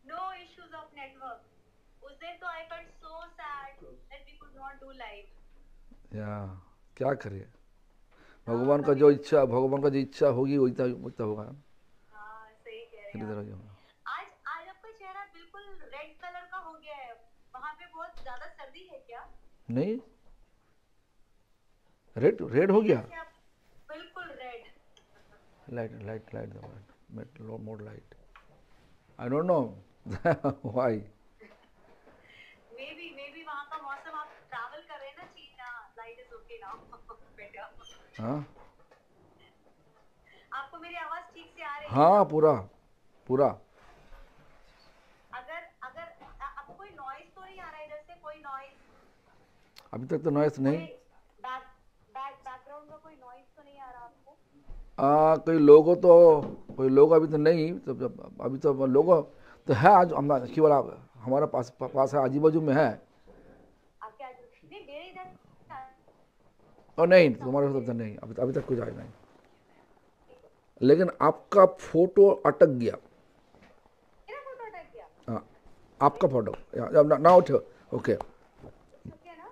No issues of network. उस दिन तो I felt so sad that we could not do live. या क्या करिए, हाँ, भगवान का जो कभी इच्छा, भगवान का जो इच्छा होगी वही वही तो होगा। हाँ, सही कह रहे फिर हैं इधर आप। आ जाऊंगा। आज आज आपका चेहरा बिल्कुल रेड कलर का हो गया है। वहां पे बहुत ज्यादा सर्दी है क्या? नहीं, रेड रेड हो नहीं, गया। ऐसे आप बिल्कुल red. Light light light light more light, I don't know why. May be वहां का मौसम, आप ट्रैवल कर रहे हैं ना चीन, लाइट इज ओके नाउ बेटा। हाँ आपको मेरी आवाज ठीक से आ रही है हाँ, ना? पूरा पूरा। अगर अगर आपको कोई नॉइज तो नहीं आ रहा है इधर से? कोई नॉइज, अभी तक तो नॉइस कोई नहीं। बैकग्राउंड का कोई नॉइज तो नहीं आ रहा आपको? कोई लोगो तो, कोई लोग अभी तो नहीं, तो अभी तो लोगो तो है आज हम की वाला हमारा पास है, आजू बाजू में है। आपके आज नहीं, मेरे इधर और नहीं, साउंड तुम्हारे दे साथ तो रही नहीं, अभी तक कुछ आया नहीं। है। लेकिन आपका फोटो अटक गया। मेरा फोटो अटक गया? हाँ, अरे आपका फोटो ना उठो। ओके। ठीक है ना?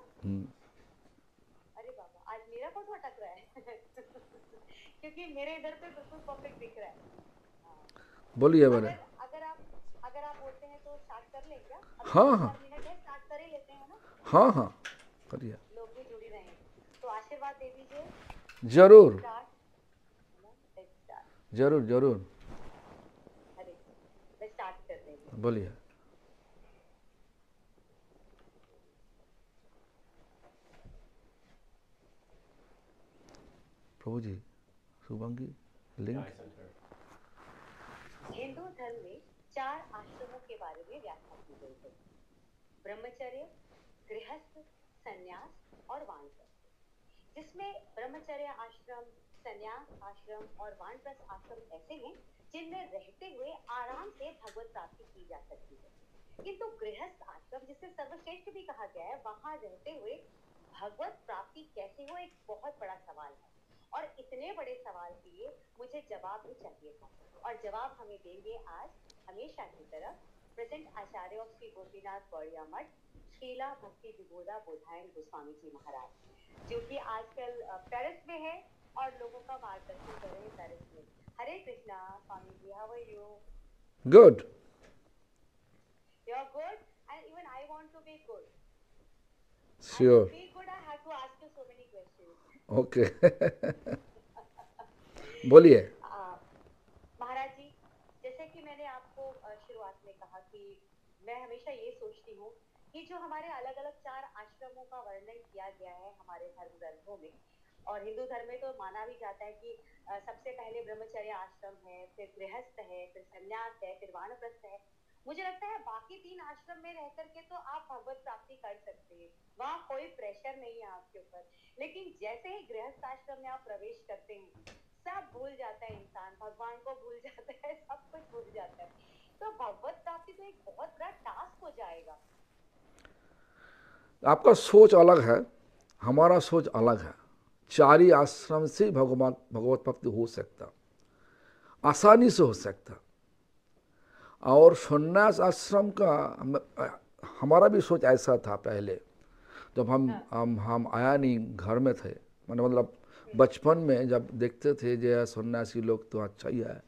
अरे बाबा, आज मेरा फोटो अटक रहा है क्योंकि मेरे इधर पे बिल्कुल परफेक्ट दिख रहा है। हाँ। बोलिए मेरे। अगर आप बोलते हैं तो स्टार्ट कर लें क्या? अभी हाँ दो हाँ चार मिनट है, स्टार्ट कर ही लेते हैं ना? हाँ हाँ, करिए। लोग भी जुड़ ही रहे हैं तो आशीर्वाद दे दीजिए। लेट्स जरूर स्टार्ट, है ना? Let's start. जरूर जरूर। अरे, मैं स्टार्ट कर रही हूँ। बोलिए। प्रभु जी, शुभंगी लिंक। हिंदू धर्म में 4 आश्रमों के बारे में व्याख्या की गई है। ब्रह्मचर्य, गृहस्थ, संन्यास और वानप्रस्थ। जिसमें ब्रह्मचर्य आश्रम, संन्यास आश्रम और वानप्रस्थ आश्रम ऐसे हैं जिनमें रहते हुए आराम से भगवत प्राप्ति की जा सकती है। किंतु गृहस्थ आश्रम, जिसे सर्वश्रेष्ठ भी कहा गया है, वहां रहते हुए भगवत प्राप्ति कैसे हो, एक बहुत बड़ा सवाल है। और इतने बड़े सवाल के लिए मुझे जवाब भी चाहिए था, और जवाब हमें देंगे आज हमेशा की तरह present Acharya of Shri Gopinath Gaudiya मठ, श्रीला भक्ति विबोधा बोधायन गोस्वामी जी महाराज, जो कि आजकल पेरिस में है और लोगों का मार्गदर्शन कर रहे हैं पेरिस में। Hare Krishna Swami ji, how are you? Good. You are good, and even I want to be good. And to sure. be good, I have to ask you so many questions. Okay बोलिए। महाराज जी, जैसे कि मैंने आपको शुरुआत में कहा कि मैं हमेशा ये सोचती हूँ कि जो हमारे अलग अलग 4 आश्रमों का वर्णन किया गया है हमारे धर्म ग्रंथों में, और हिंदू धर्म में तो माना भी जाता है कि सबसे पहले ब्रह्मचर्य आश्रम है, फिर गृहस्थ है, फिर संन्यास है, फिर वानप्रस्थ है। मुझे लगता है बाकी 3 आश्रम में रह करके तो आप भगवत प्राप्ति कर सकते हैं, वहाँ कोई प्रेशर नहीं है आपके ऊपर। लेकिन जैसे ही गृहस्थ आश्रम में आप प्रवेश करते हैं, सब भूल जाता है इंसान, भगवान को भूल जाता है, सब कुछ भूल जाता है। तो भगवत प्राप्ति तो एक बहुत बड़ा टास्क हो जाएगा। आपका सोच अलग है, हमारा सोच अलग है। 4 ही आश्रम से भगवान भगवत प्राप्ति हो सकता, आसानी से हो सकता। और संन्यास आश्रम का हमारा भी सोच ऐसा था पहले, जब हम आया नहीं, घर में थे, मैंने मतलब बचपन में जब देखते थे जो सन्यासी लोग तो अच्छा ही है,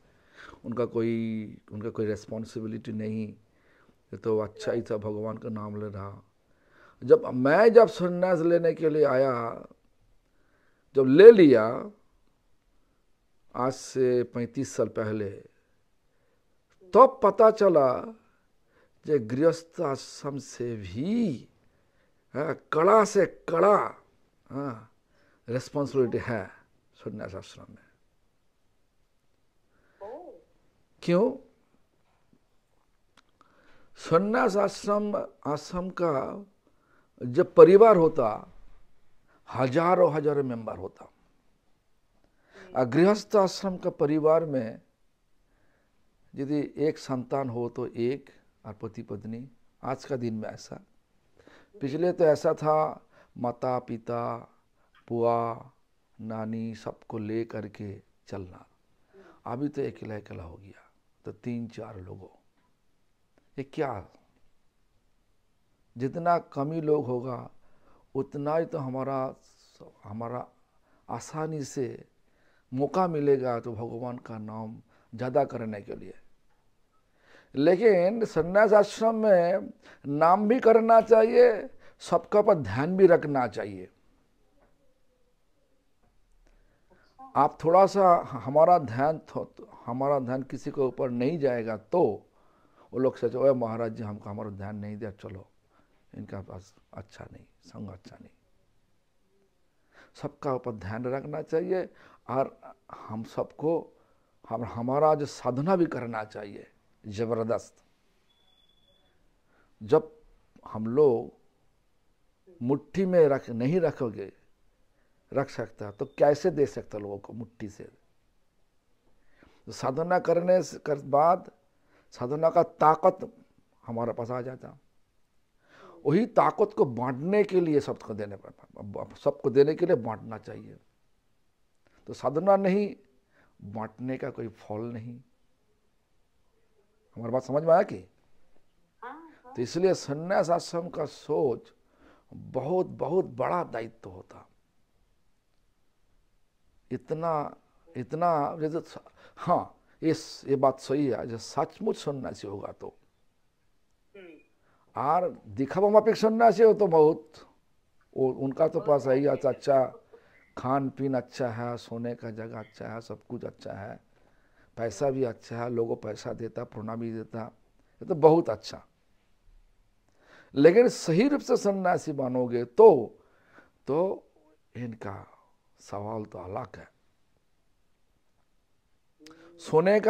उनका कोई रिस्पॉन्सिबिलिटी नहीं, ये तो अच्छा ही था, भगवान का नाम ले रहा। जब सन्यास लेने के लिए आया, जब ले लिया आज से 35 साल पहले, तब पता चला कि गृहस्थ आश्रम से भी कड़ा से कड़ा रिस्पॉन्सिबिलिटी है सन्यास आश्रम में। क्यों? सन्यास आश्रम का जब परिवार होता, हजारों हजारों मेंबर होता। गृहस्थ आश्रम का परिवार में यदि एक संतान हो तो एक, और पति पत्नी। आज का दिन में ऐसा, पिछले तो ऐसा था, माता पिता बुआ नानी सबको ले करके चलना। अभी तो अकेला अकेला हो गया। तो 3-4 लोगों, ये क्या? जितना कम ही लोग होगा उतना ही तो हमारा आसानी से मौका मिलेगा तो भगवान का नाम ज़्यादा करने के लिए। लेकिन संन्यास आश्रम में नाम भी करना चाहिए, सबका पर ध्यान भी रखना चाहिए। आप थोड़ा सा हमारा ध्यान किसी के ऊपर नहीं जाएगा तो वो लोग सोचो, ओए महाराज जी हमको हमारा ध्यान नहीं दिया, चलो इनका पास अच्छा नहीं, संग अच्छा नहीं। सबका ऊपर ध्यान रखना चाहिए और हमारा जो साधना भी करना चाहिए जबरदस्त। जब हम लोग मुट्ठी में नहीं रख सकता तो कैसे दे सकता लोगों को मुट्ठी से? तो साधना करने के बाद साधना का ताकत हमारे पास आ जाता। वही ताकत को बांटने के लिए सबको देने के लिए बांटना चाहिए। तो साधना नहीं, बांटने का कोई फल नहीं। हमारी बात समझ में आया कि? तो इसलिए संन्यास आश्रम का सोच बहुत बहुत बड़ा दायित्व होता। इतना जैसे, हाँ ये बात सही है, जैसे सचमुच सन्यासी होगा तो, और दिखावा माफिक सन्यासी हो तो बहुत उनका तो पास है ही अच्छा खान पीन अच्छा है, सोने का जगह अच्छा है, सब कुछ अच्छा है, पैसा भी अच्छा है, लोगों पैसा देता, प्रणाम भी देता, ये तो बहुत अच्छा। लेकिन सही रूप से सन्यासी बनोगे तो इनका सवाल तो अलग है। सोने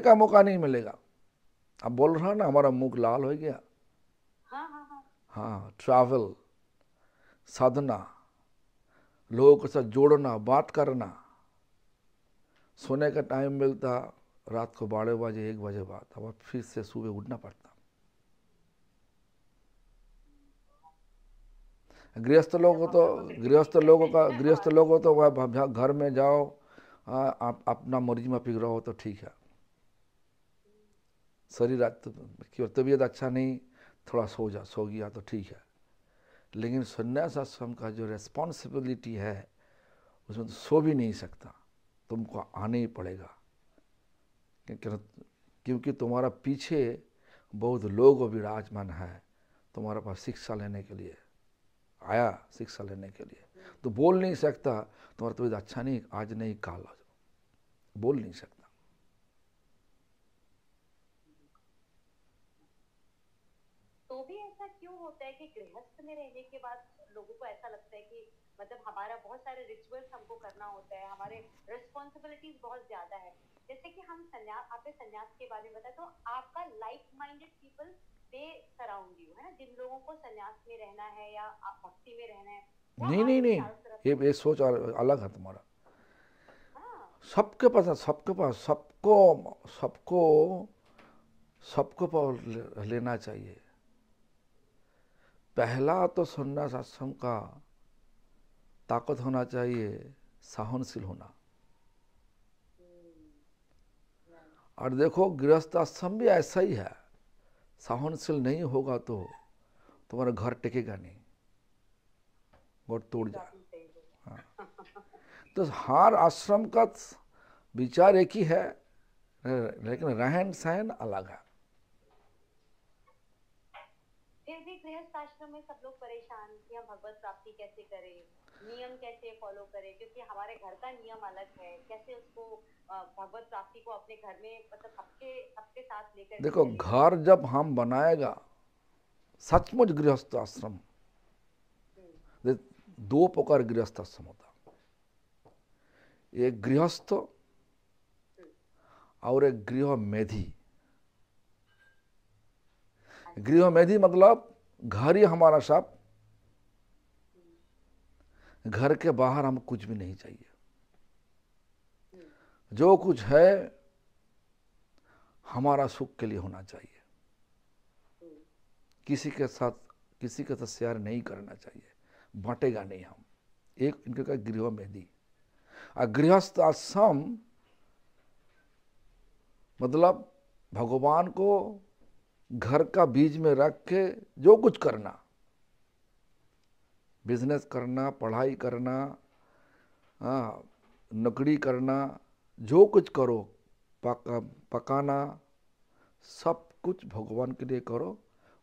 का मौका नहीं मिलेगा। अब बोल रहा ना, हमारा मुख लाल हो गया। हाँ, ट्रैवल, साधना, लोगों के साथ जोड़ना, बात करना, सोने का टाइम मिलता रात को 12 बजे 1 बजे बाद, अब फिर से सुबह उठना पड़ता। गृहस्थ लोगों तो वह घर में जाओ, आप अपना मर्जी में फिर रहो तो ठीक है। शरीर की तबीयत अच्छा नहीं, थोड़ा सो गया तो ठीक है। लेकिन संन्यास आश्रम का जो रेस्पॉन्सिबिलिटी है उसमें तो सो भी नहीं सकता, तुमको आने ही पड़ेगा। क्योंकि तुम्हारा पीछे बहुत लोग विराजमान है, तुम्हारे पास शिक्षा लेने के लिए आया, शिक्षा लेने के लिए। तो बोल नहीं सकता तुम्हारा तबीयत अच्छा नहीं, आज नहीं काल आ जाओ, बोल नहीं सकता। तो भी ऐसा क्यों होता है कि गृहस्थ में रहने के बाद लोगों को ऐसा लगता है कि मतलब हमारा बहुत सारे रिचुअल्स हमको करना होता है, हमारे रिस्पॉन्सिबिलिटीज बहुत ज्यादा है। जैसे कि हम आपने संन्यास के बारे में बताया, तो आपका like minded people they surround you, है ना, जिन लोगों को संन्यास में रहना है या भक्ति में रहना है। नहीं, ये सोच अलग है तुम्हारा। सबके पास सबको लेना चाहिए। पहला तो संन्यास आश्रम का ताकत होना चाहिए, सहनशील होना। और देखो गृहस्थ आश्रम भी ऐसा ही है, सहनशील नहीं होगा तो तुम्हारा घर टिकेगा नहीं, और तोड़ जाए। हाँ। तो हर आश्रम का विचार एक ही है, लेकिन रहन सहन अलग है। फिर भी गृहस्थ आश्रम में सब लोग परेशान कि हम भगवत प्राप्ति कैसे करें, नियम कैसे फॉलो करें, क्योंकि हमारे घर का नियम अलग है, कैसे उसको भगवत प्राप्ति को अपने घर में मतलब सबके साथ लेकर। देखो घर जब हम बनाएगा सचमुच गृहस्थ आश्रम, 2 प्रकार गृहस्थ आश्रम होता, एक गृहस्थ और एक गृह मेधी। गृह मेधी मतलब घर ही हमारा सब, घर के बाहर हम कुछ भी नहीं चाहिए, जो कुछ है हमारा सुख के लिए होना चाहिए, किसी के साथ शेयर नहीं करना चाहिए, बांटेगा नहीं हम। एक इनके का गृह मेधी। और गृहस्थ आश्रम मतलब भगवान को घर का बीज में रख के जो कुछ करना, बिजनेस करना, पढ़ाई करना, नौकरी करना, जो कुछ करो, पकाना, सब कुछ भगवान के लिए करो।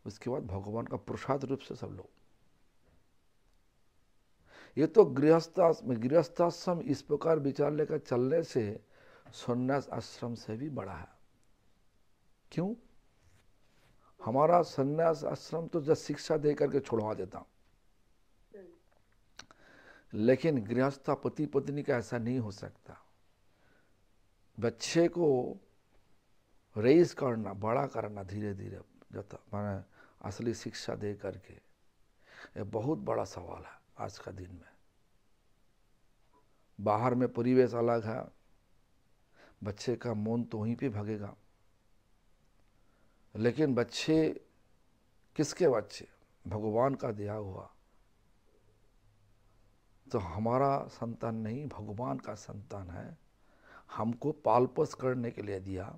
उसके बाद भगवान का प्रसाद रूप से सब लो। ये तो गृहस्थाश्रम इस प्रकार विचार लेकर चलने से सन्यास आश्रम से भी बड़ा है। क्यों? हमारा सन्यास आश्रम तो जब शिक्षा दे करके छोड़वा देता, लेकिन गृहस्थ पति पत्नी का ऐसा नहीं हो सकता। बच्चे को रेज करना, बड़ा करना धीरे धीरे, जब माने असली शिक्षा दे करके, ये बहुत बड़ा सवाल है आज का दिन में। बाहर में परिवेश अलग है, बच्चे का मन तो वहीं पे भागेगा, लेकिन बच्चे किसके बच्चे? भगवान का दिया हुआ। तो हमारा संतान नहीं, भगवान का संतान है, हमको पाल पोस करने के लिए दिया।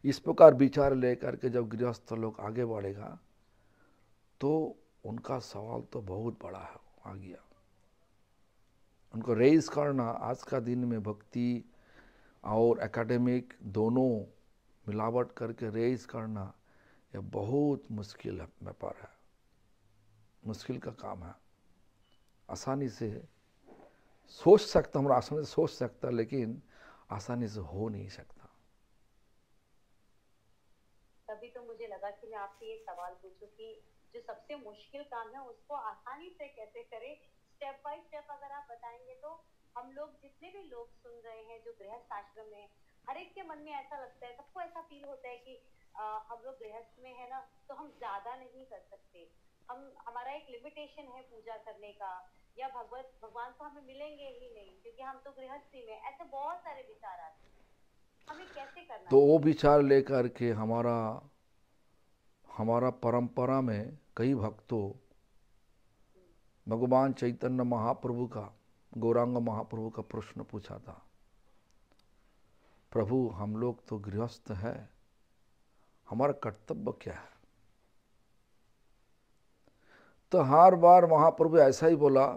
इस प्रकार विचार लेकर के जब गृहस्थ लोग आगे बढ़ेगा तो उनका सवाल तो बहुत बड़ा है आ गया। उनको रेज करना आज का दिन में भक्ति और एकेडमिक दोनों मिलावट करके रेज करना, यह बहुत मुश्किल व्यापार है, मुश्किल का काम है। आसानी से सोच सकता, हमारा आसानी से सोच सकता, लेकिन आसानी से हो नहीं सकता। तभी तो मुझे लगा कि मैं आपसे ये सवाल पूछूं कि जो सबसे मुश्किल काम है उसको आसानी से कैसे करें। स्टेप बाय स्टेप अगर आप बताएंगे तो हम लोग, जितने भी लोग सुन रहे हैं जो गृहस्थ आश्रम में, हर एक के मन में ऐसा लगता है, सबको ऐसा फील होता है कि हम लोग गृहस्थ में है ना, तो हम ज्यादा नहीं कर सकते, हमारा एक लिमिटेशन है पूजा करने का, या भगवान तो हमें मिलेंगे ही नहीं क्योंकि हम तो गृहस्थी में, ऐसे बहुत सारे विचार आते हैं। हमें कैसे करना? तो वो विचार लेकर के हमारा परंपरा में कई भक्तों भगवान चैतन्य महाप्रभु का, गौरांग महाप्रभु का प्रश्न पूछा था, प्रभु हम लोग तो गृहस्थ है, हमारा कर्तव्य क्या है? तो हर बार महाप्रभु ऐसा ही बोला,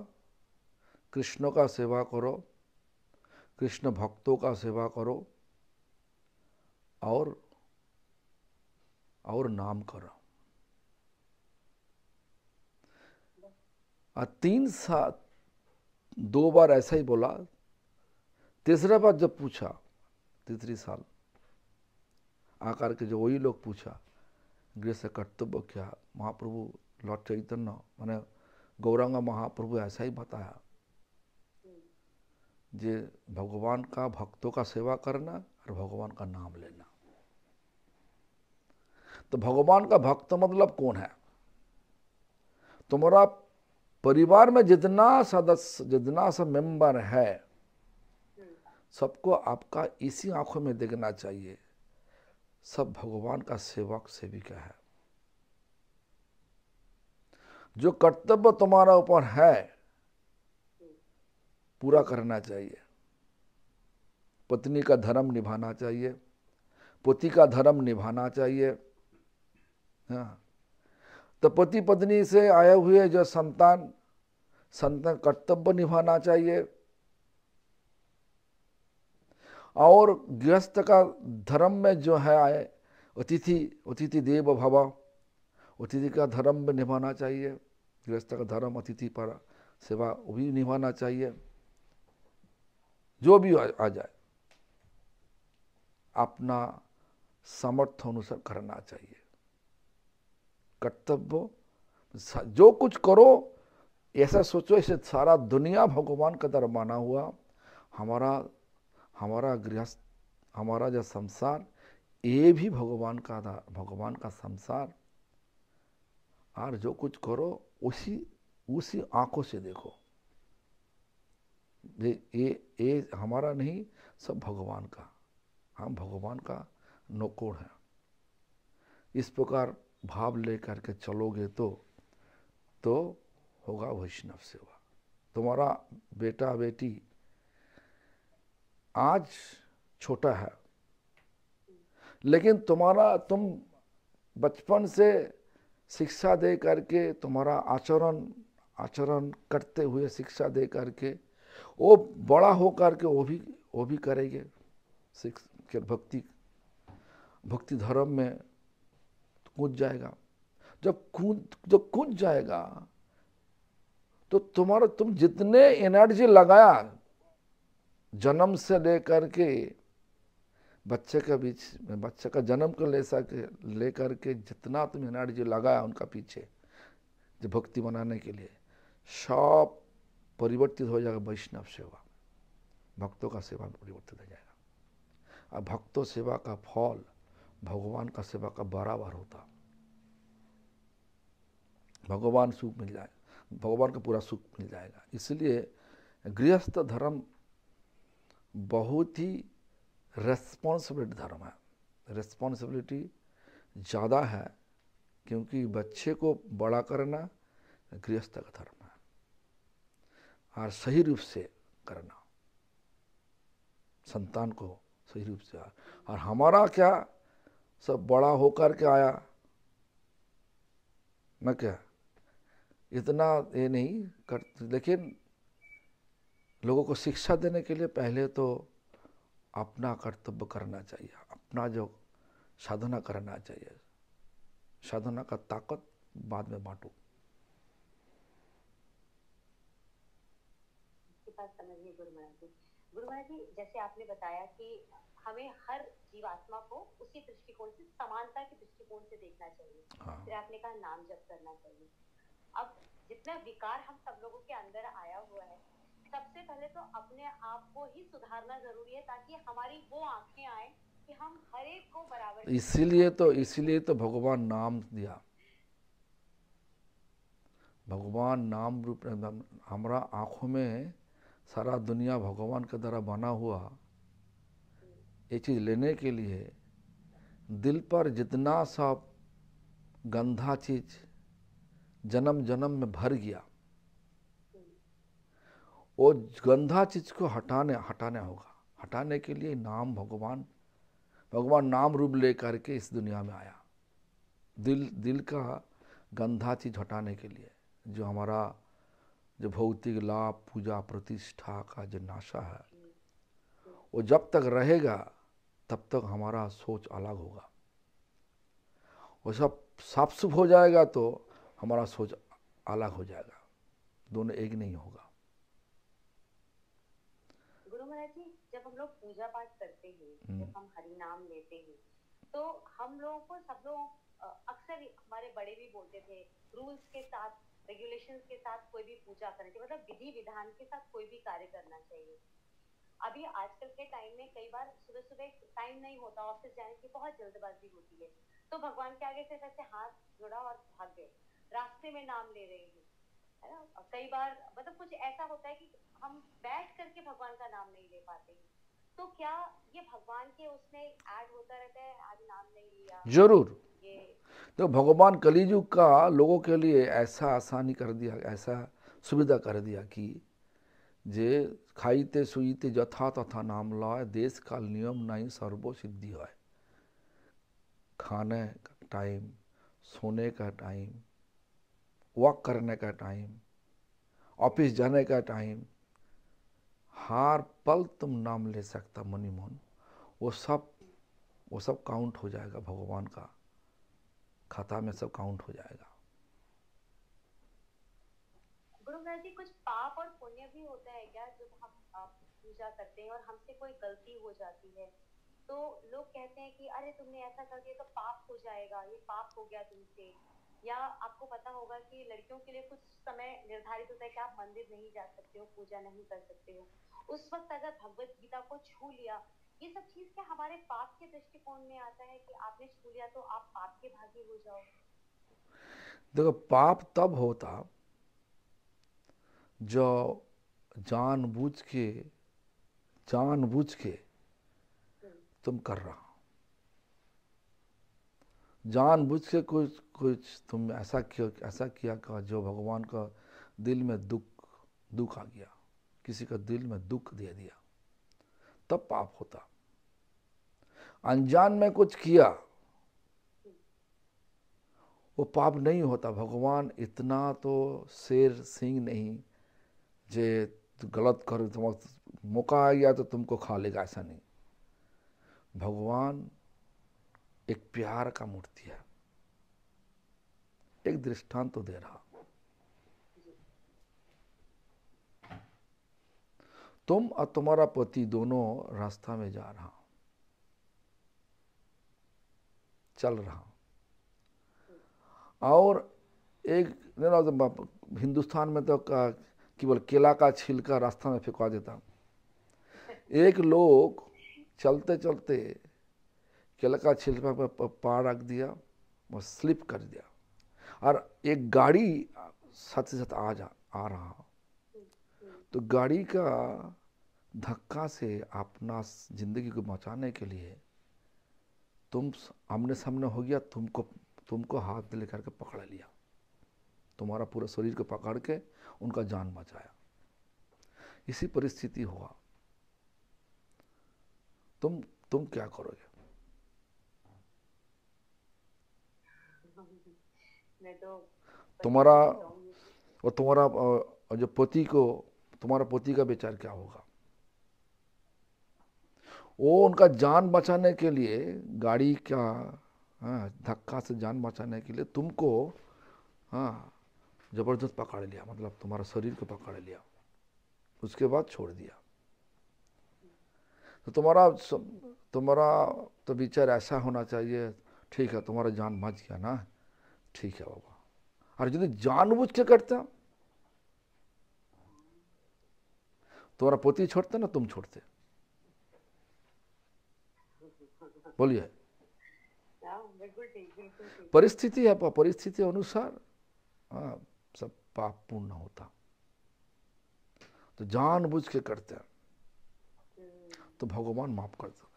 कृष्ण का सेवा करो, कृष्ण भक्तों का सेवा करो, और नाम करो। 2 बार ऐसा ही बोला। तीसरा बार जब पूछा, तीसरी साल आकर के जो वही लोग पूछा, गृहस्थ कर्तव्य क्या? महाप्रभु लॉर्ड चैतन्य माने गौरांग महाप्रभु ऐसा ही बताया, जे भगवान का भक्तों का सेवा करना और भगवान का नाम लेना। तो भगवान का भक्त मतलब कौन है? तुम्हारा परिवार में जितना सदस्य, जितना सब मेंबर है, सबको आपका इसी आंखों में देखना चाहिए, सब भगवान का सेवक सेविका है। जो कर्तव्य तुम्हारा ऊपर है पूरा करना चाहिए। पत्नी का धर्म निभाना चाहिए, पति का धर्म निभाना चाहिए। हाँ, तो पति पत्नी से आए हुए जो संतान कर्तव्य निभाना चाहिए। और गृहस्थ का धर्म में जो है आए, अतिथि देव भव, अतिथि का धर्म भी निभाना चाहिए। गृहस्थ का धर्म अतिथि पर सेवा वो भी निभाना चाहिए। जो भी आ जाए अपना सामर्थ्य अनुसार करना चाहिए। कर्तव्य जो कुछ करो ऐसा सोचो ऐसे सारा दुनिया भगवान का दर माना हुआ, हमारा गृहस्थ, हमारा जो संसार, ये भी भगवान का संसार। और जो कुछ करो उसी आंखों से देखो। ये हमारा नहीं, सब भगवान का, हम भगवान का नौकर हैं। इस प्रकार भाव लेकर के चलोगे तो होगा वैष्णव सेवा। तुम्हारा बेटा बेटी आज छोटा है, लेकिन तुम बचपन से शिक्षा दे करके, तुम्हारा आचरण आचरण करते हुए शिक्षा दे करके, वो बड़ा हो करके वो भी करेंगे। भक्ति धर्म में कूद जाएगा। जब कूद जाएगा तो तुम जितने एनर्जी लगाया जन्म से लेकर के बच्चे का जन्म को लेकर के जितना तुम एनर्जी लगाया उनका पीछे जो भक्ति बनाने के लिए, सब परिवर्तित हो जाएगा वैष्णव सेवा, भक्तों का सेवा में परिवर्तित हो जाएगा। अब भक्तों सेवा का फल भगवान का सेवा का बराबर होता, भगवान सुख मिल जाएगा, भगवान का पूरा सुख मिल जाएगा। इसलिए गृहस्थ धर्म बहुत ही रेस्पॉन्सिबिलिटी धर्म है, रेस्पॉन्सिबिलिटी ज़्यादा है, क्योंकि बच्चे को बड़ा करना गृहस्थ का धर्म है, और सही रूप से करना संतान को सही रूप से। और हमारा क्या सब बड़ा होकर के आया मैं क्या इतना ये नहीं कर, लेकिन लोगों को शिक्षा देने के लिए पहले तो अपना कर्तव्य करना चाहिए, अपना जो साधना करना चाहिए, साधना का ताकत बाद में बांटो। गुरु महाराज जी, जैसे आपने बताया कि हमें हर जीवात्मा को उसी दृष्टिकोण से, समानता के दृष्टिकोण से देखना चाहिए। हाँ। फिर आपने कहा नाम जप करना चाहिए। अब जितना विकार हम सब लोगों के अंदर आया हुआ है, सबसे पहले तो अपने आप को ही सुधारना जरूरी है, ताकि हमारी वो आंखें आए कि हम हर एक को बराबर। इसीलिए तो भगवान नाम दिया, भगवान नाम रूप हमारा आंखों में सारा दुनिया भगवान के द्वारा बना हुआ, ये चीज़ लेने के लिए दिल पर जितना सब गंदा चीज जन्म जन्म में भर गया, वो गंदा चीज को हटाने होगा। हटाने के लिए नाम भगवान नाम रूप लेकर के इस दुनिया में आया, दिल का गंदा चीज हटाने के लिए। जो हमारा जो भौतिक लाभ, पूजा प्रतिष्ठा का जो नाशा है, वो जब तक रहेगा तब तक हमारा सोच अलग होगा। वो सब साफ सुफ हो जाएगा तो हमारा सोच अलग हो जाएगा, दोनों एक नहीं होगा। गुरु महाराज जी, जब हम लोग पूजा पाठ करते हैं, जब हम हरि नाम लेते हैं, तो हम लोगों को सब लोग अक्सर हमारे बड़े भी बोलते थे, रूल्स के साथ, रेगुलेशंस के साथ कोई भी पूजा करनी चाहिए, मतलब विधि विधान के साथ कोई भी कार्य करना चाहिए। अभी आजकल के टाइम में कई बार सुबह सुबह टाइम नहीं होता, ऑफिस जाने की बहुत जल्दबाजी होती है, तो भगवान के आगे से ऐसे हाथ जोड़ा और भाग गए, रास्ते में नाम ले रहे हैं, है ना। कई बार मतलब कुछ ऐसा होता है कि हम बैठ करके भगवान का नाम नहीं ले पाते हैं, तो क्या ये भगवान के उसमें ऐड होता रहता है, आज नाम नहीं लिया? जरूर। तो भगवान कलियुग का लोगों के लिए ऐसा आसानी कर दिया, ऐसा सुविधा कर दिया कि जे खाइते सुईते जथा तथा नाम लाए, देश काल नियम नहीं सर्वो सिद्धि है। खाने का टाइम, सोने का टाइम, वॉक करने का टाइम, ऑफिस जाने का टाइम, हर पल तुम नाम ले सकता मनी मोहन, वो सब काउंट हो जाएगा, भगवान का खाता में सब काउंट हो जाएगा। गुरु महाराज जी, कुछ पाप और पुण्य भी होता है क्या जब हम पूजा करते हैं और हमसे कोई गलती हो जाती है, तो लोग कहते हैं कि अरे तुमने ऐसा कर दिया तो पाप हो जाएगा, ये पाप हो गया तुमसे। या आपको पता होगा कि लड़कियों के लिए कुछ समय निर्धारित होता है कि आप मंदिर नहीं जा सकते हो, पूजा नहीं कर सकते हो, उस वक्त अगर भगवत गीता को छू लिया, ये सब चीज क्या हमारे पाप के दृष्टिकोण में आता है कि आपने छू लिया तो आप पाप के भागी हो जाओ? देखो, पाप तब होता जो जानबूझ के तुम कर रहा, जानबूझ के कुछ तुम ऐसा किया का जो भगवान का दिल में दुख आ गया, किसी का दिल में दुख दे दिया, तब पाप होता। अनजान में कुछ किया वो पाप नहीं होता। भगवान इतना तो शेर सिंह नहीं जे गलत करो, तुम मौका आ गया तो तुमको खा लेगा, ऐसा नहीं। भगवान एक प्यार का मूर्ति है। एक दृष्टांत तो दे रहा, तुम और तुम्हारा पति दोनों रास्ता में जा रहा, चल रहा, और एक हिंदुस्तान में तो केवल केला का छिलका रास्ता में फेंकवा देता। एक लोग चलते चलते केला का छिलका पर पार रख दिया और स्लिप कर दिया, और एक गाड़ी साथ ही साथ आ रहा, तो गाड़ी का धक्का से अपना जिंदगी को बचाने के लिए तुम आमने सामने हो गया, तुमको हाथ लेकर के पकड़ लिया, तुम्हारा पूरा शरीर को पकड़ के उनका जान बचाया। इसी परिस्थिति हुआ, तुम क्या करोगे? मैं तो तुम्हारा और तुम्हारा जो पति को, तुम्हारा पति का विचार क्या होगा? वो उनका जान बचाने के लिए गाड़ी का धक्का से जान बचाने के लिए तुमको जबरदस्त पकड़ लिया, मतलब तुम्हारा शरीर को पकड़ लिया, उसके बाद छोड़ दिया। तो तुम्हारा तो विचार ऐसा होना चाहिए, ठीक है तुम्हारा जान बच गया ना, ठीक है बाबा। और यदि जानबूझ के करता, तुम्हारा पति छोड़ते ना, तुम छोड़ते? बोलिए। बिल्कुल ठीक। परिस्थिति है, परिस्थिति अनुसार सब पाप पूर्ण होता। तो जानबूझ के करते तो भगवान माफ कर देता,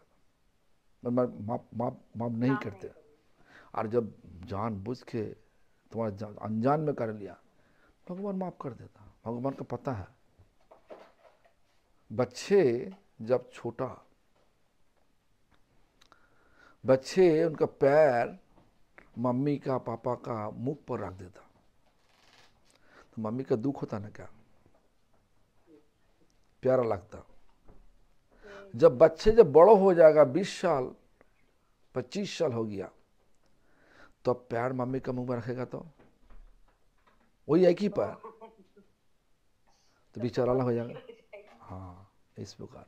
माफ नहीं करते। और जब जानबूझ के तुम्हारा अनजान में कर लिया, भगवान माफ कर देता। भगवान को पता है, बच्चे उनका पैर मम्मी का पापा का मुख पर रख देता, तो मम्मी का दुख होता ना, क्या प्यारा लगता। जब बड़ो हो जाएगा, 20 साल 25 साल हो गया, तो अब पैर मम्मी का मुंह में रखेगा तो वही एक ही पैर, तो बेचारा अलग हो जाएगा। हाँ, इस प्रकार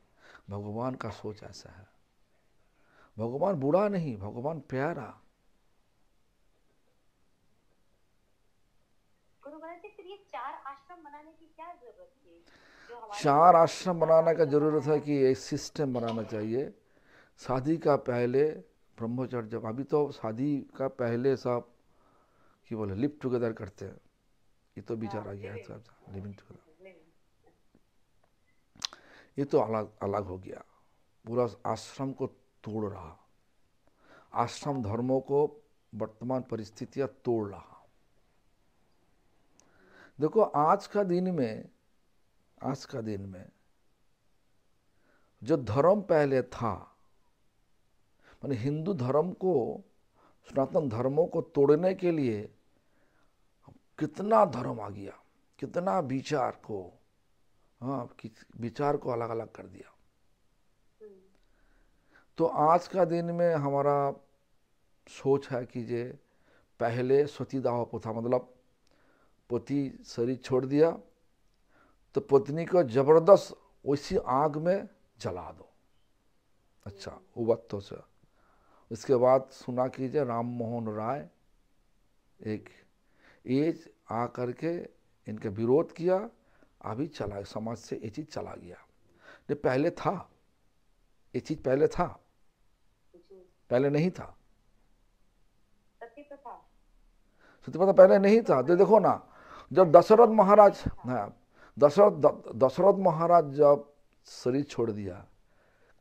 भगवान का सोच ऐसा है। भगवान बुरा नहीं, भगवान प्यारा। गुरु महाराज जी, फिर ये 4 आश्रम बनाने की क्या जरूरत थी? 4 आश्रम बनाने का जरूरत है कि एक सिस्टम बनाना चाहिए। शादी का पहले ब्रह्मचर्य, जब अभी तो शादी का पहले सब कि बोले लिव टुगेदर करते हैं, ये तो विचार आ गया है सब लिविंग टुगेदर, ये तो अलग हो गया। पूरा आश्रम को तोड़ रहा, आश्रम धर्मों को वर्तमान परिस्थितियां तोड़ रहा। देखो आज का दिन में जो धर्म पहले था, माने हिंदू धर्म को, सनातन धर्मों को तोड़ने के लिए कितना धर्म आ गया, कितना विचार को अलग अलग कर दिया। तो आज का दिन में हमारा सोच है कि जे पहले सतीदाह प्रथा, मतलब पति शरीर छोड़ दिया तो पत्नी को जबरदस्त उसी आग में जला दो। अच्छा, वो बात तो से उसके बाद सुना कीजिए राम मोहन राय एक एज आ करके इनके विरोध किया, अभी चला समाज से ये चीज चला गया। ये पहले था, ये चीज पहले था, पहले नहीं था। सत्यप्रथा पहले नहीं था। तो देखो ना, जब दशरथ महाराज जब शरीर छोड़ दिया,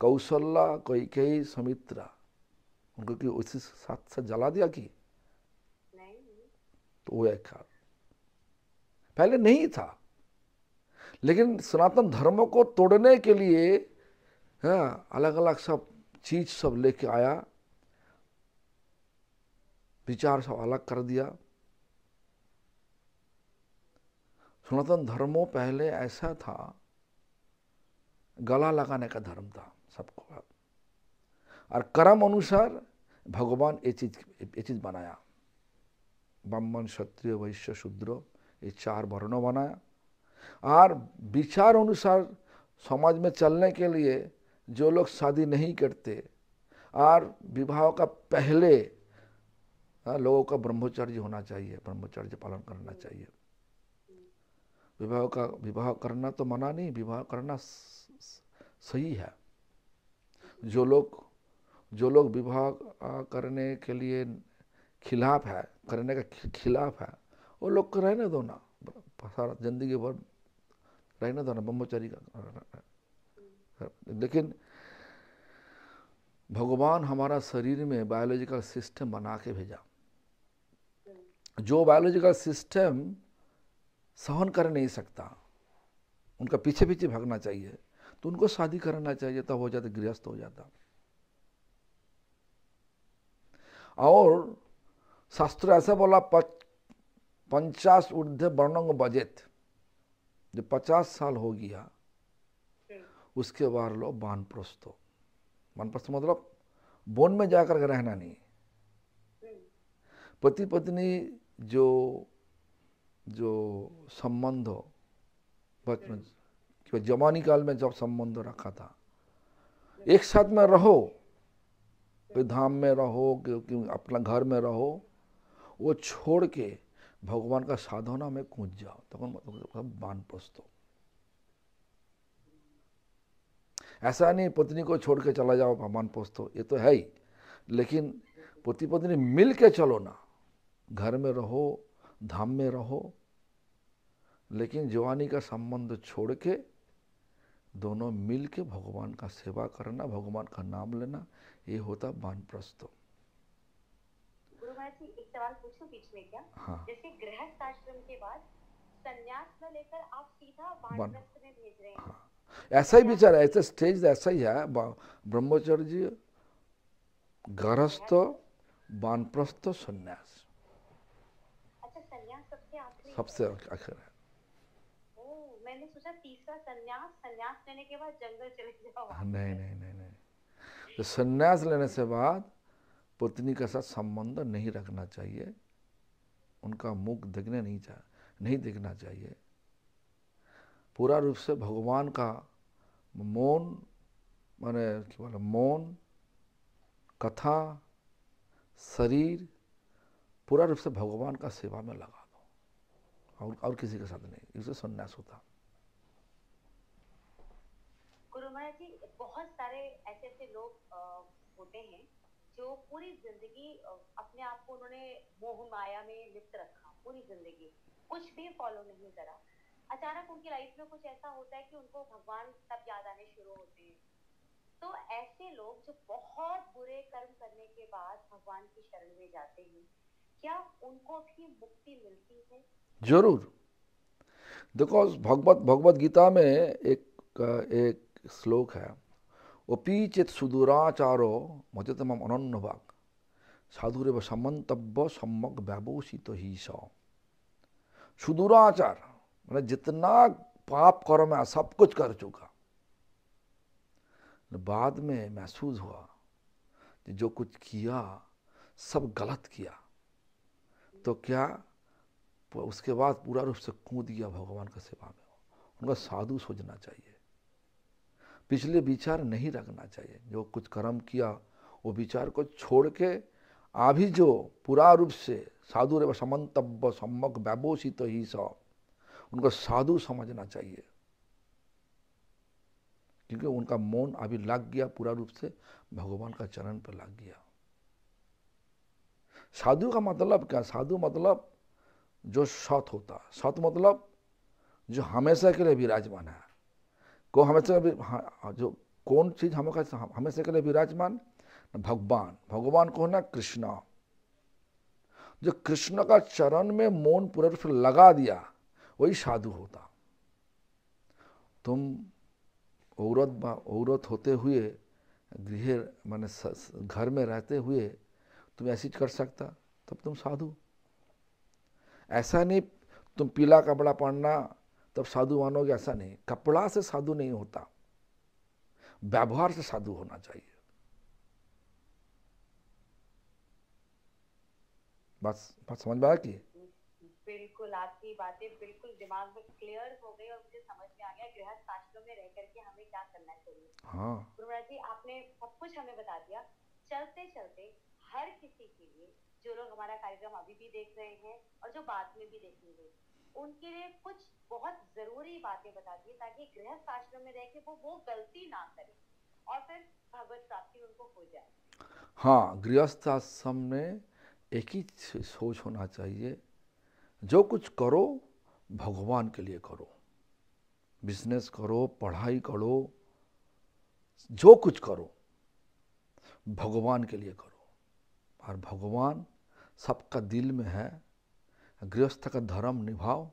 कौशल्या कैकेयी सुमित्रा उनको कि उसी साथ साथ जला दिया कि नहीं? तो वो एक पहले नहीं था, लेकिन सनातन धर्म को तोड़ने के लिए अलग अलग सब चीज सब लेके आया, विचार सब अलग कर दिया। सनातन धर्मों पहले ऐसा था, गला लगाने का धर्म था सबको, और कर्म अनुसार भगवान ये चीज बनाया। ब्राह्मण, क्षत्रिय, वैश्य, शूद्र, ये 4 वर्णों बनाया। और विचार अनुसार समाज में चलने के लिए जो लोग शादी नहीं करते और विवाह का पहले लोगों का ब्रह्मचर्य होना चाहिए, ब्रह्मचर्य पालन करना चाहिए। विवाह करना तो मना नहीं, विवाह करना सही है। जो लोग विवाह करने के लिए खिलाफ है, करने का खिलाफ है, वो लोग को रहने दो ना, सारा जिंदगी भर रहने दो ना ब्रह्मचारी का। लेकिन भगवान हमारा शरीर में बायोलॉजिकल सिस्टम बना के भेजा, जो बायोलॉजिकल सिस्टम सहन कर नहीं सकता, उनका पीछे पीछे भागना चाहिए, तो उनको शादी करना चाहिए, तब हो जाता, गृहस्थ हो जाता। और शास्त्र ऐसा बोला 50 ऊर्ध्व वर्णंग बजेत, जब 50 साल हो गया उसके बाद लो वानप्रस्थो। वानप्रस्थ मतलब वन में जाकर रहना नहीं। पति पत्नी जो संबंध हो बचपन कि जवानी काल में जब संबंध रखा था, एक साथ में रहो, कोई धाम में रहो कि अपना घर में रहो, वो छोड़ के भगवान का साधना में कूद जाओ, तो मतलब वानप्रस्थ। ऐसा नहीं पत्नी को छोड़ के चला जाओ वानप्रस्थ, ये तो है ही, लेकिन पति पत्नी मिल के चलो ना, घर में रहो, धाम में रहो, लेकिन जवानी का संबंध छोड़ के दोनों मिल के भगवान का सेवा करना, भगवान का नाम लेना, ये होता वानप्रस्थ। गुरु महाराज जी, एक सवाल पूछूं बीच में क्या? हाँ। जैसे गृहस्थ आश्रम के बाद संन्यास में लेकर आप सीधा वानप्रस्थ में भेज रहे हैं। हाँ, ऐसा ही विचार है, ऐसा स्टेज ऐसा ही है, ब्रह्मचर्य, गृहस्थ, वानप्रस्थ, संन्यास। अच्छा, संन्यास सबसे आखिर है। मैंने सोचा तीसरा संन्यास लेने के बाद जंगल चले जाओ। नहीं। तो संन्यास लेने से बाद पत्नी के साथ संबंध नहीं रखना चाहिए, उनका मुख नहीं देखना चाहिए। पूरा रूप से भगवान का मौन, माने क्या बोला, मौन, कथा, शरीर पूरा रूप से भगवान का सेवा में लगा दो, और किसी के साथ नहीं, इससे संन्यास होता। गुरु महाराज जी, बहुत सारे ऐसे लोग होते हैं जो पूरी जिंदगी अपने आप को उन्होंने मोह माया में लिप्त रखा, पूरी जिंदगी कुछ भी फॉलो नहीं करा। अचानक उनकी लाइफ में कुछ ऐसा होता है कि उनको भगवान तब याद आने शुरू होते हैं। तो ऐसे लोग जो बहुत बुरे कर्म करने के बाद भगवान की शरण में जाते हैं, क्या उनको भी मुक्ति मिलती है? जरूर। देखो भगवत गीता में एक श्लोक है, ओपी चित सुदूराचारो मजतमम अनन्यभाग साधुरेव समन्तव्य सम्यक व्यवोषित ही सौ। सुदूराचार मतलब जितना पाप कर्म है सब कुछ कर चुका, बाद में महसूस हुआ कि जो कुछ किया सब गलत किया, तो क्या उसके बाद पूरा रूप से कूद गया भगवान का सेवा में। उनका साधु सोचना चाहिए, पिछले विचार नहीं रखना चाहिए। जो कुछ कर्म किया वो विचार को छोड़ के अभी जो पूरा रूप से साधु रेव समन्तव्य सम्यक व्यवोषित ही सब, उनको साधु समझना चाहिए, क्योंकि उनका मौन अभी लग गया, पूरा रूप से भगवान का चरण पर लग गया। साधु का मतलब क्या? साधु मतलब जो सत होता, सत मतलब जो हमेशा के लिए विराजमान है। को हमेशा जो कौन चीज हमेशा के लिए विराजमान? भगवान। भगवान कौन है? कृष्ण। जो कृष्ण का चरण में मौन पूरा रूप से लगा दिया, वही साधु होता। तुम औरत होते हुए गृह माने घर में रहते हुए तुम ऐसी कर सकता, तब तुम साधु। ऐसा नहीं तुम पीला कपड़ा पहनना तब साधु मानोगे, ऐसा नहीं। कपड़ा से साधु नहीं होता, व्यवहार से साधु होना चाहिए। बस बात समझ में आया कि? बिल्कुल, आपकी बातें बिल्कुल दिमाग में क्लियर हो गई और मुझे समझ में आ गया गृहस्थ आश्रम में रह करके हमें क्या करना चाहिए। हाँ गुरुराज जी, आपने सब कुछ हमें बता दिया। चलते चलते हर किसी के लिए, जो लोग हमारा कार्यक्रम अभी भी देख रहे हैं और जो बाद में भी देखेंगे, उनके लिए कुछ बहुत जरूरी बातें बता दी ताकि गृहस्थ आश्रम में रह के वो गलती ना करें और फिर भगवत प्राप्ति उनको हो जाए। हाँ, गृहस्थ आश्रम में एक ही सोच होना चाहिए, जो कुछ करो भगवान के लिए करो। बिजनेस करो, पढ़ाई करो, जो कुछ करो भगवान के लिए करो। और भगवान सबका दिल में है। गृहस्थ का धर्म निभाओ,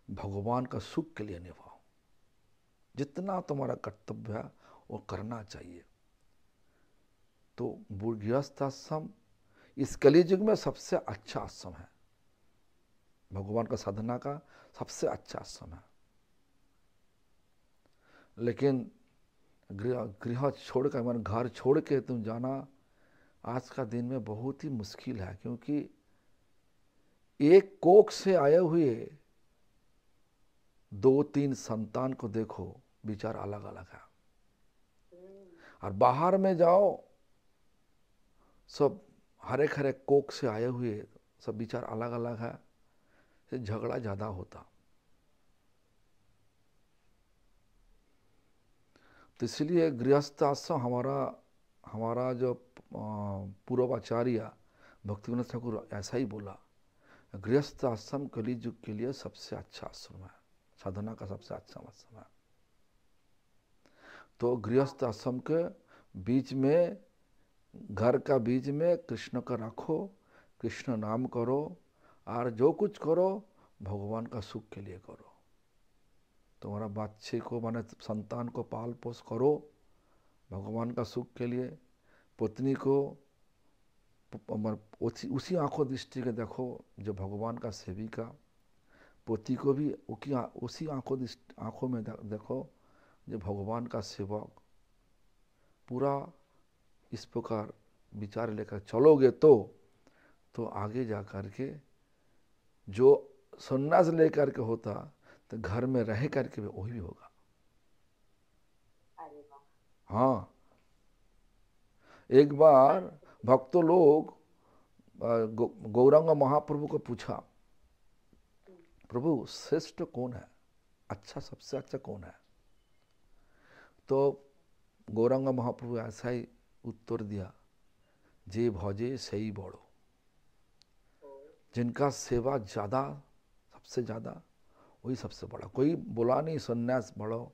भगवान का सुख के लिए निभाओ। जितना तुम्हारा कर्तव्य है वो करना चाहिए। तो गृहस्थ आश्रम इस कलियुग में सबसे अच्छा आश्रम है, भगवान का साधना का सबसे अच्छा आश्रम है। लेकिन गृह छोड़ कर, मन घर छोड़ के तुम जाना आज का दिन में बहुत ही मुश्किल है, क्योंकि एक कोख से आए हुए 2-3 संतान को देखो, विचार अलग अलग है। और बाहर में जाओ, सब हरे हरे कोख से आए हुए, सब विचार अलग अलग है, से झगड़ा ज़्यादा होता। तो इसलिए गृहस्थ आश्रम हमारा जो पूर्वाचार्य भक्तिविनोद ठाकुर ऐसा ही बोला, गृहस्थ आश्रम कलियुग के लिए सबसे अच्छा आश्रम है, साधना का सबसे अच्छा आश्रम है। तो गृहस्थ आश्रम के बीच में, घर का बीच में कृष्ण का रखो, कृष्ण नाम करो, और जो कुछ करो भगवान का सुख के लिए करो। तुम्हारा बच्चे को माने संतान को पाल पोस करो भगवान का सुख के लिए। पत्नी को उसी आंखों दृष्टि के देखो जो भगवान का सेविका। पति को भी उसी आंखों में देखो जो भगवान का सेवक। पूरा इस प्रकार विचार लेकर चलोगे तो आगे जा कर के जो सन्यास लेकर के होता, तो घर में रह करके भी वही भी होगा। हाँ, एक बार भक्तों लोग गौरांग महाप्रभु को पूछा, प्रभु श्रेष्ठ कौन है, अच्छा सबसे अच्छा कौन है? तो गौरांग महाप्रभु ऐसा ही उत्तर दिया, जे भजे सही बड़ो। जिनका सेवा ज़्यादा, सबसे ज़्यादा, वही सबसे बड़ा। कोई बोला नहीं सन्यास बड़ो,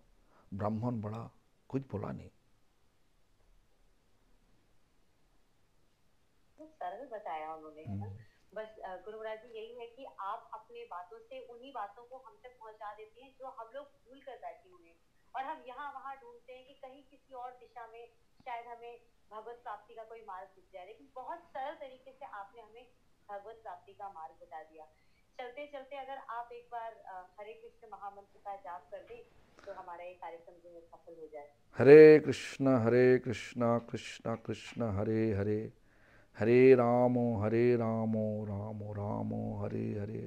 ब्राह्मण बड़ा, कुछ बोला नहीं। सरल बताया उन्होंने, है ना। बस गुरु महाराज जी, यही है कि आप अपने बातों से उन्हीं बातों को हम तक पहुंचा देते हैं जो हम लोग भूल कर बैठे हुए हैं, और हम यहाँ वहाँ ढूंढते हैं कि कहीं किसी और दिशा में शायद हमें भगवत प्राप्ति का कोई मार्ग दिख जाए। लेकिन बहुत सरल तरीके से आपने हमें भगवत प्राप्ति का मार्ग बता दिया। चलते चलते अगर आप एक बार हरे कृष्ण महामंत्र का जाप कर दें तो हमारा ये कार्यक्रम जो है सफल हो जाए। हरे कृष्ण कृष्ण कृष्ण हरे हरे, हरे राम राम राम हरे हरे।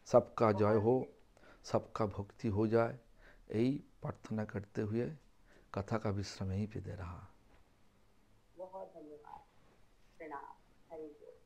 सबका जय हो, सबका भक्ति हो जाए, यही प्रार्थना करते हुए कथा का विश्राम यहीं पे दे रहा। बहुत धन्यवाद, प्रणाम, हरि बोल।